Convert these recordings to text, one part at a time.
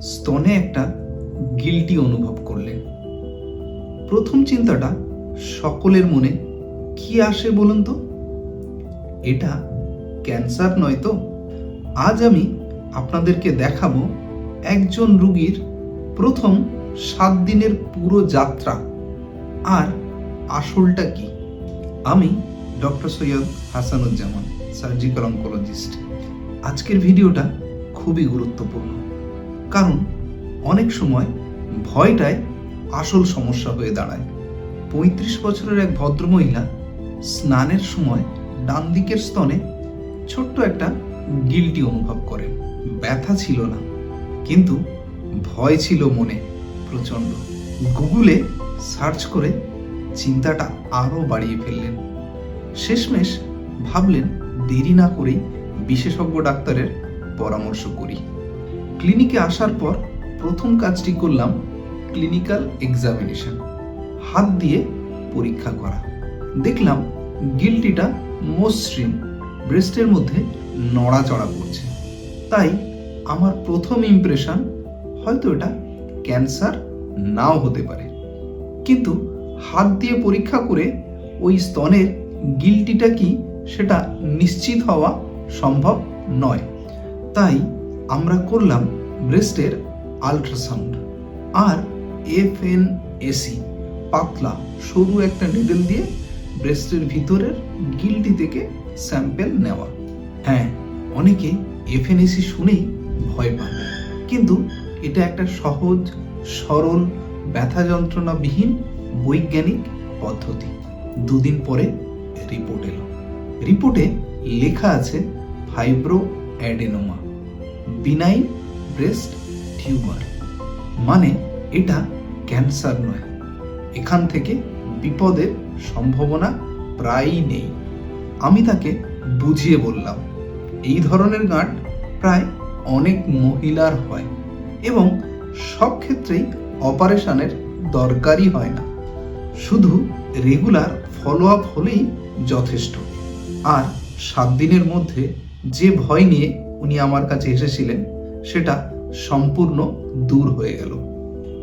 স্তনে একটা গিল্টি অনুভব করলেন। প্রথম চিন্তাটা সকলের মনে কি আসে বলুন তো? এটা ক্যান্সার নয় তো? আজ আমি আপনাদেরকে দেখাবো একজন রোগীর প্রথম 7 দিনের পুরো যাত্রা আর আসলটা কি। আমি doctor Syed Hasanuzzaman, surgical oncologist. আজকের ভিডিওটা খুবই গুরুত্বপূর্ণ, কারণ অনেক সময় ভয়টাই আসল সমস্যা হয়ে দাঁড়ায়। 35 বছরের এক ভদ্রমহিলা স্নানের সময় ডান দিকের স্তনে ছোট্ট একটা গিল্টি অনুভব করেন। ব্যথা ছিল না, কিন্তু ভয় ছিল মনে প্রচণ্ড। গুগলে সার্চ করে চিন্তাটা আরও বাড়িয়ে ফেললেন। শেষমেশ ভাবলেন দেরি না করেই বিশেষজ্ঞ ডাক্তারের পরামর্শ করি। ক্লিনিকে আসার পর প্রথম কাজটি করলাম ক্লিনিক্যাল এক্সামিনেশন, হাত দিয়ে পরীক্ষা করা। দেখলাম গিল্টিটা মসৃণ, ব্রেস্টের মধ্যে নড়াচড়া করছে। তাই আমার প্রথম ইমপ্রেশন, হয়তো এটা ক্যান্সার নাও হতে পারে। কিন্তু হাত দিয়ে পরীক্ষা করে ওই স্তনের গিল্টিটা কি সেটা নিশ্চিত হওয়া সম্ভব নয়। তাই আমরা করলাম ব্রেস্টের আল্ট্রাসাউন্ড আর FNAC, পাতলা সরু একটা নিডল দিয়ে ব্রেস্টের ভিতরের গিল্টি থেকে স্যাম্পেল নেওয়া। হ্যাঁ, অনেকে FNAC শুনেই ভয় পান, কিন্তু এটা একটা সহজ, সরল, ব্যথা যন্ত্রণাবিহীন বৈজ্ঞানিক পদ্ধতি। 2 দিন পরে রিপোর্ট এলো। রিপোর্টে লেখা আছে fibro adenoma, benign breast tumour. মানে এটা ক্যান্সার নয়। এখান থেকে বিপদের সম্ভাবনা প্রায়ই নেই। আমি তাকে বুঝিয়ে বললাম, এই ধরনের গাঁট প্রায় অনেক মহিলার হয় এবং সব ক্ষেত্রেই অপারেশনের দরকারই হয় না, শুধু রেগুলার ফলো আপ হলেই যথেষ্ট। আর 7 দিনের মধ্যে যে ভয় নিয়ে উনি আমার কাছে এসেছিলেন সেটা সম্পূর্ণ দূর হয়ে গেল।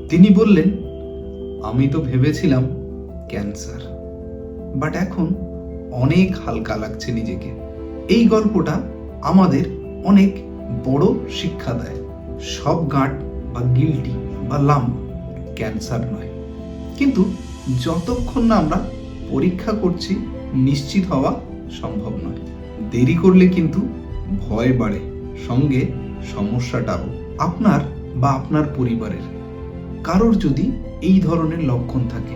তিনি বললেন, আমি তো ভেবেছিলাম ক্যান্সার, বাট এখন অনেক হালকা লাগছে নিজেকে। এই গল্পটা আমাদের অনেক বড় শিক্ষা দেয়। সব গাঁট বা গিল্টি বা লাম্প ক্যান্সার নয়, কিন্তু যতক্ষণ না আমরা পরীক্ষা করছি নিশ্চিত হওয়া সম্ভব নয়। দেরি করলে কিন্তু ভয় বাড়ে, সঙ্গে সমস্যাটাও। আপনার বা আপনার পরিবারের কারোর যদি এই ধরনের লক্ষণ থাকে,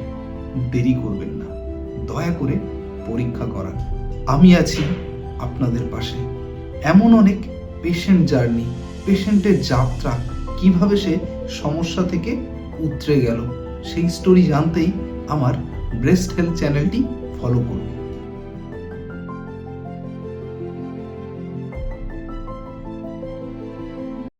দেরি করবেন না, দয়া করে পরীক্ষা করান। আমি আছি আপনাদের পাশে। এমন অনেক পেশেন্ট জার্নি, পেশেন্টের যাত্রা, কিভাবে সে সমস্যা থেকে উতরে গেল, সেই স্টোরি জানতেই আমার ব্রেস্ট হেলথ চ্যানেলটি ফলো করুন।